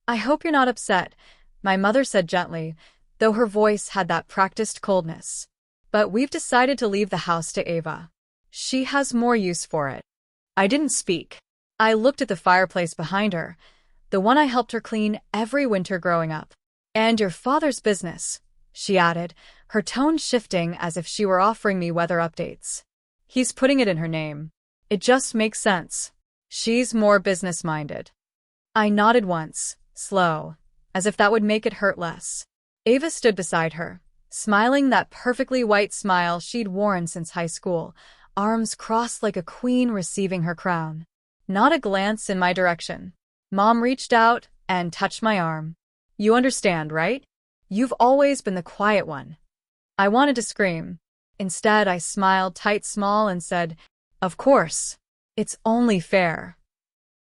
I hope you're not upset, my mother said gently, though her voice had that practiced coldness. But we've decided to leave the house to Ava. She has more use for it. I didn't speak. I looked at the fireplace behind her, the one I helped her clean every winter growing up. And your father's business, she added, her tone shifting as if she were offering me weather updates. He's putting it in her name. It just makes sense. She's more business-minded. I nodded once, slow, as if that would make it hurt less. Ava stood beside her, smiling that perfectly white smile she'd worn since high school, arms crossed like a queen receiving her crown. Not a glance in my direction. Mom reached out and touched my arm. You understand, right? You've always been the quiet one. I wanted to scream. Instead, I smiled tight small and said, of course. It's only fair.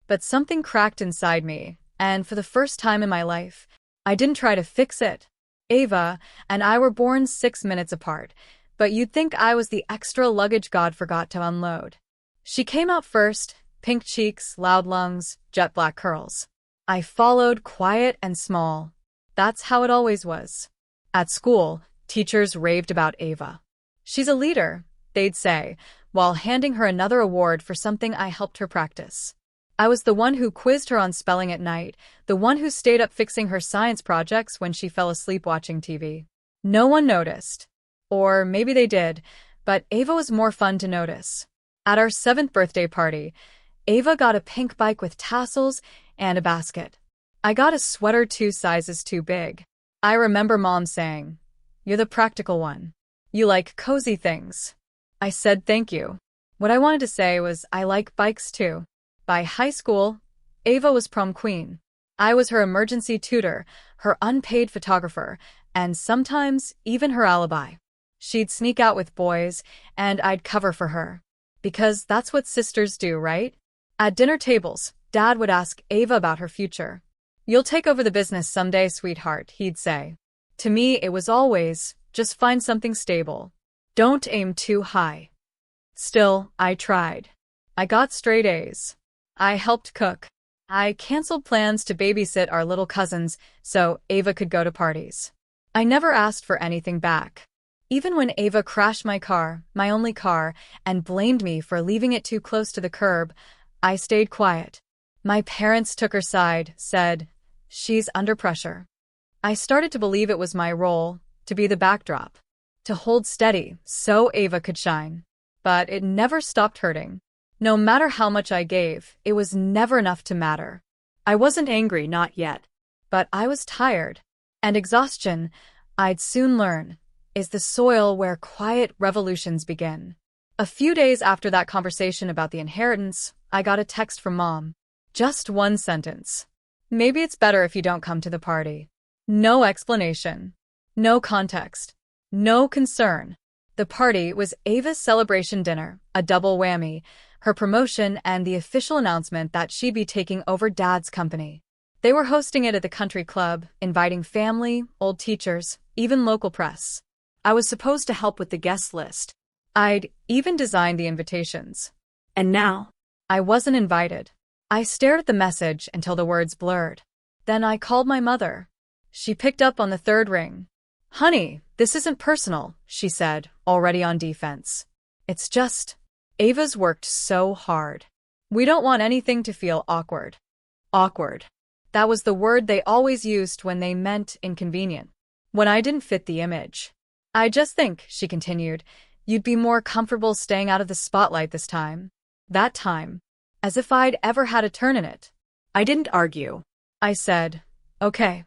But something cracked inside me, and for the first time in my life, I didn't try to fix it. Ava and I were born 6 minutes apart, but you'd think I was the extra luggage God forgot to unload. She came out first, pink cheeks, loud lungs, jet black curls. I followed, quiet and small. That's how it always was. At school, teachers raved about Ava. She's a leader, they'd say, while handing her another award for something I helped her practice. I was the one who quizzed her on spelling at night, the one who stayed up fixing her science projects when she fell asleep watching TV. No one noticed. Or maybe they did, but Ava was more fun to notice. At our 7th birthday party, Ava got a pink bike with tassels and a basket. I got a sweater 2 sizes too big. I remember Mom saying, "You're the practical one. You like cozy things." I said thank you. What I wanted to say was I like bikes too. By high school, Ava was prom queen. I was her emergency tutor, her unpaid photographer, and sometimes even her alibi. She'd sneak out with boys, and I'd cover for her. Because that's what sisters do, right? At dinner tables, Dad would ask Ava about her future. "You'll take over the business someday, sweetheart," he'd say. To me, it was always, just find something stable. Don't aim too high. Still, I tried. I got straight A's. I helped cook. I canceled plans to babysit our little cousins so Ava could go to parties. I never asked for anything back. Even when Ava crashed my car, my only car, and blamed me for leaving it too close to the curb, I stayed quiet. My parents took her side, said, "She's under pressure." I started to believe it was my role, to be the backdrop, to hold steady so Ava could shine. But it never stopped hurting. No matter how much I gave, it was never enough to matter. I wasn't angry, not yet. But I was tired. And exhaustion, I'd soon learn, is the soil where quiet revolutions begin. A few days after that conversation about the inheritance, I got a text from Mom. Just one sentence. "Maybe it's better if you don't come to the party." No explanation. No context. No concern. The party was Ava's celebration dinner, a double whammy, her promotion and the official announcement that she'd be taking over Dad's company. They were hosting it at the country club, inviting family, old teachers, even local press. I was supposed to help with the guest list. I'd even designed the invitations. And now, I wasn't invited. I stared at the message until the words blurred. Then I called my mother. She picked up on the 3rd ring. "Honey, this isn't personal," she said, already on defense. "It's just, Ava's worked so hard. We don't want anything to feel awkward." Awkward. That was the word they always used when they meant inconvenient. When I didn't fit the image. "I just think," she continued, "you'd be more comfortable staying out of the spotlight this time." That time. As if I'd ever had a turn in it. I didn't argue. I said, "Okay."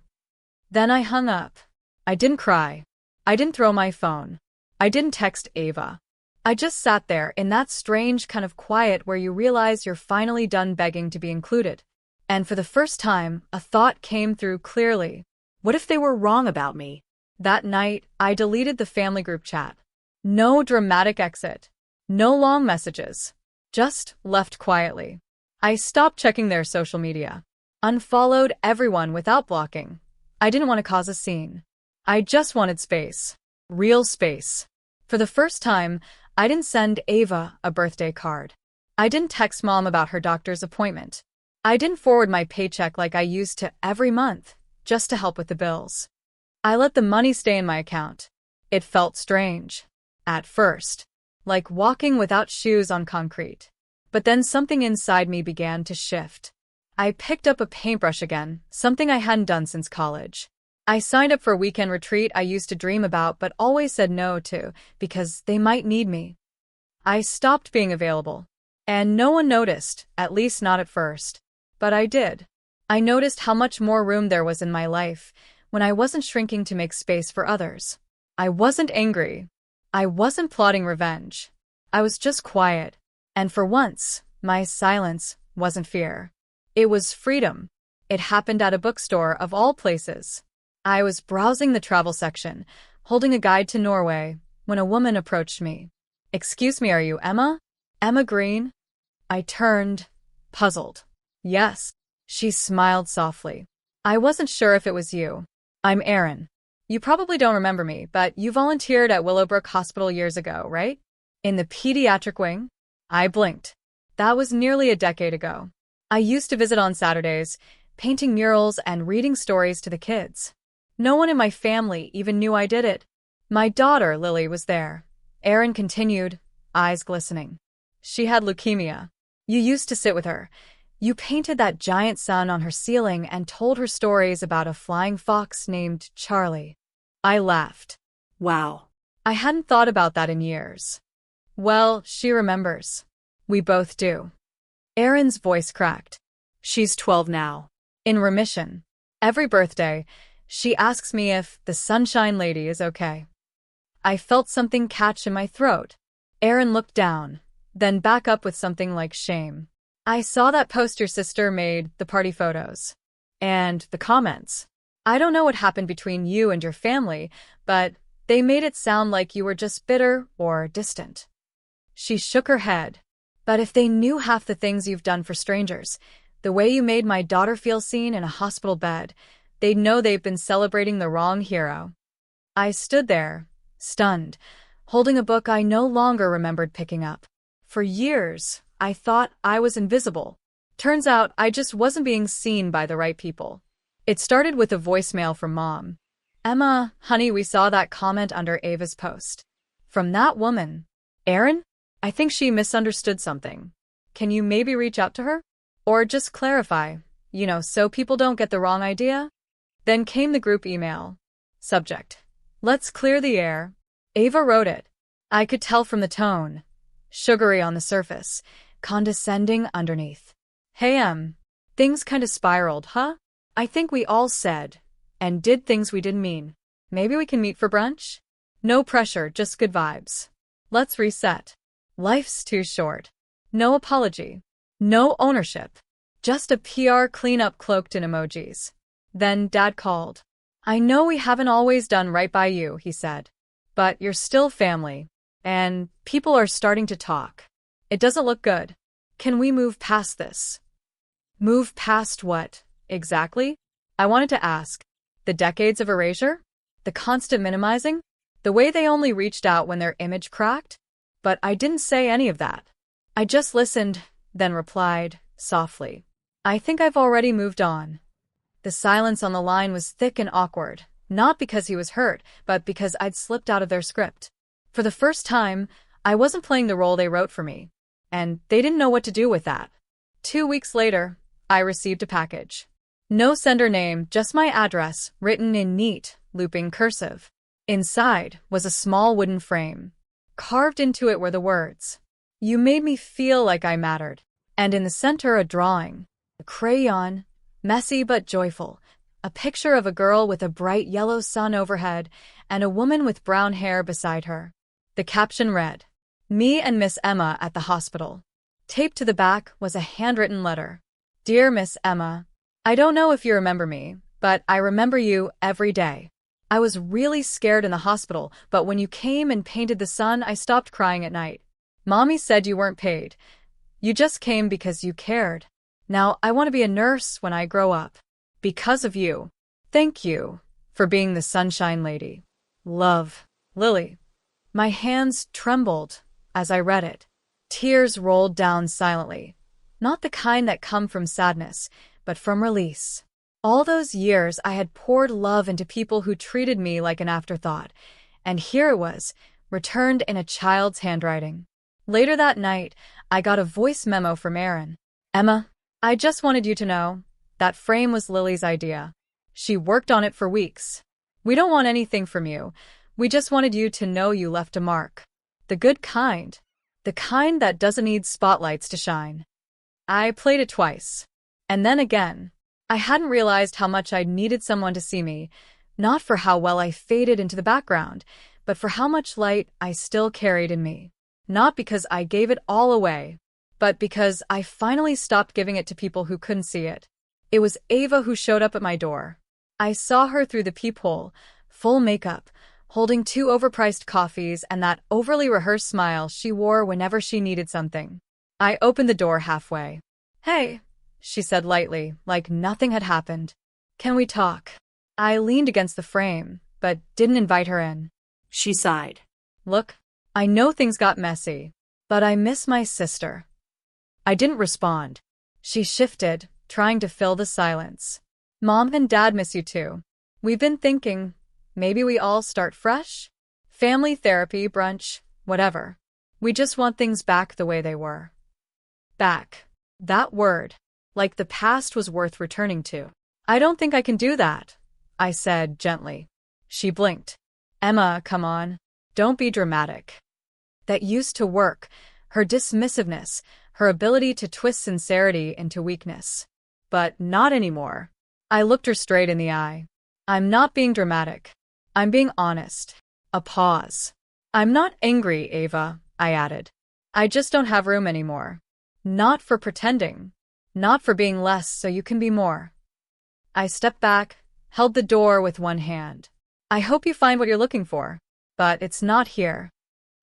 Then I hung up. I didn't cry. I didn't throw my phone. I didn't text Ava. I just sat there in that strange kind of quiet where you realize you're finally done begging to be included. And for the first time, a thought came through clearly. What if they were wrong about me? That night, I deleted the family group chat. No dramatic exit. No long messages. Just left quietly. I stopped checking their social media. Unfollowed everyone without blocking. I didn't want to cause a scene. I just wanted space. Real space. For the first time, I didn't send Ava a birthday card. I didn't text Mom about her doctor's appointment. I didn't forward my paycheck like I used to every month, just to help with the bills. I let the money stay in my account. It felt strange. At first. Like walking without shoes on concrete. But then something inside me began to shift. I picked up a paintbrush again, something I hadn't done since college. I signed up for a weekend retreat I used to dream about but always said no to, because they might need me. I stopped being available. And no one noticed, at least not at first. But I did. I noticed how much more room there was in my life when I wasn't shrinking to make space for others. I wasn't angry. I wasn't plotting revenge. I was just quiet. And for once, my silence wasn't fear. It was freedom. It happened at a bookstore of all places. I was browsing the travel section, holding a guide to Norway, when a woman approached me. "Excuse me, are you Emma? Emma Green?" I turned, puzzled. "Yes." She smiled softly. "I wasn't sure if it was you. I'm Erin. You probably don't remember me, but you volunteered at Willowbrook Hospital years ago, right? In the pediatric wing?" I blinked. That was nearly a decade ago. I used to visit on Saturdays, painting murals and reading stories to the kids. No one in my family even knew I did it. My daughter, Lily, was there. Erin continued, eyes glistening. "She had leukemia. You used to sit with her. You painted that giant sun on her ceiling and told her stories about a flying fox named Charlie." I laughed. Wow. I hadn't thought about that in years. Well, she remembers. We both do. Erin's voice cracked. She's 12 now. In remission. Every birthday, she asks me if the Sunshine Lady is okay. I felt something catch in my throat. Erin looked down, then back up with something like shame. "I saw that post your sister made, the party photos. And the comments. I don't know what happened between you and your family, but they made it sound like you were just bitter or distant." She shook her head. "But if they knew half the things you've done for strangers, the way you made my daughter feel seen in a hospital bed, they'd know they've been celebrating the wrong hero." I stood there, stunned, holding a book I no longer remembered picking up. For years, I thought I was invisible. Turns out I just wasn't being seen by the right people. It started with a voicemail from Mom. "Emma, honey, we saw that comment under Ava's post. From that woman. Erin? I think she misunderstood something. Can you maybe reach out to her? Or just clarify, so people don't get the wrong idea?" Then came the group email. Subject: "Let's clear the air." Ava wrote it. I could tell from the tone. Sugary on the surface, condescending underneath. "Hey, things kinda spiraled, huh? I think we all said and did things we didn't mean. Maybe we can meet for brunch? No pressure, just good vibes. Let's reset. Life's too short. No apology. No ownership. Just a PR cleanup cloaked in emojis." Then Dad called. "I know we haven't always done right by you," he said. "But you're still family. And people are starting to talk. It doesn't look good. Can we move past this?" Move past what, exactly? I wanted to ask. The decades of erasure? The constant minimizing? The way they only reached out when their image cracked? But I didn't say any of that. I just listened, then replied, softly. "I think I've already moved on." The silence on the line was thick and awkward, not because he was hurt, but because I'd slipped out of their script. For the first time, I wasn't playing the role they wrote for me, and they didn't know what to do with that. 2 weeks later, I received a package. No sender name, just my address, written in neat, looping cursive. Inside was a small wooden frame. Carved into it were the words, "You made me feel like I mattered." And in the center a drawing, a crayon, messy but joyful, a picture of a girl with a bright yellow sun overhead and a woman with brown hair beside her. The caption read, "Me and Miss Emma at the hospital." Taped to the back was a handwritten letter. "Dear Miss Emma, I don't know if you remember me, but I remember you every day. I was really scared in the hospital, but when you came and painted the sun, I stopped crying at night. Mommy said you weren't paid. You just came because you cared. Now I want to be a nurse when I grow up. Because of you. Thank you for being the Sunshine Lady. Love, Lily." My hands trembled as I read it. Tears rolled down silently. Not the kind that come from sadness, but from release. All those years I had poured love into people who treated me like an afterthought, and here it was, returned in a child's handwriting. Later that night, I got a voice memo from Erin. Emma, I just wanted you to know, that frame was Lily's idea. She worked on it for weeks. We don't want anything from you. We just wanted you to know you left a mark. The good kind. The kind that doesn't need spotlights to shine. I played it twice. And then again. I hadn't realized how much I'd needed someone to see me, not for how well I faded into the background, but for how much light I still carried in me. Not because I gave it all away, but because I finally stopped giving it to people who couldn't see it. It was Ava who showed up at my door. I saw her through the peephole, full makeup, holding 2 overpriced coffees and that overly rehearsed smile she wore whenever she needed something. I opened the door halfway. Hey, she said lightly, like nothing had happened. Can we talk? I leaned against the frame, but didn't invite her in. She sighed. Look, I know things got messy, but I miss my sister. I didn't respond. She shifted, trying to fill the silence. Mom and Dad miss you too. We've been thinking, maybe we all start fresh? Family therapy, brunch, whatever. We just want things back the way they were. Back. That word. Like the past was worth returning to. I don't think I can do that, I said gently. She blinked. Emma, come on. Don't be dramatic. That used to work, her dismissiveness, her ability to twist sincerity into weakness. But not anymore. I looked her straight in the eye. I'm not being dramatic. I'm being honest. A pause. I'm not angry, Ava, I added. I just don't have room anymore. Not for pretending. Not for being less so you can be more. I stepped back, held the door with one hand. I hope you find what you're looking for, but it's not here.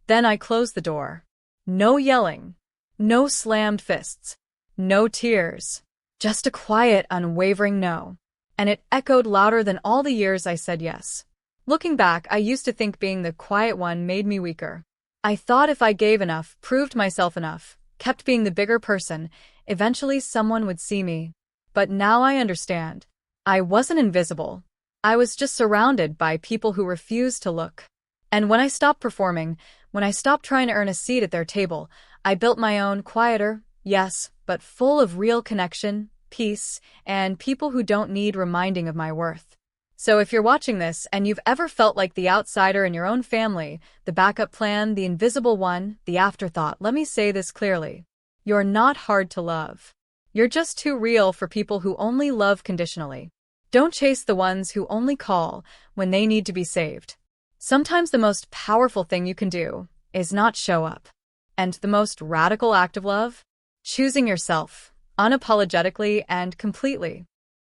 Then I closed the door. No yelling. No slammed fists. No tears. Just a quiet, unwavering no. And it echoed louder than all the years I said yes. Looking back, I used to think being the quiet one made me weaker. I thought if I gave enough, proved myself enough, kept being the bigger person, eventually someone would see me. But now I understand. I wasn't invisible. I was just surrounded by people who refused to look. And when I stopped performing, when I stopped trying to earn a seat at their table, I built my own, quieter, yes, but full of real connection, peace, and people who don't need reminding of my worth. So if you're watching this and you've ever felt like the outsider in your own family, the backup plan, the invisible one, the afterthought, let me say this clearly. You're not hard to love. You're just too real for people who only love conditionally. Don't chase the ones who only call when they need to be saved. Sometimes the most powerful thing you can do is not show up. And the most radical act of love? Choosing yourself, unapologetically and completely.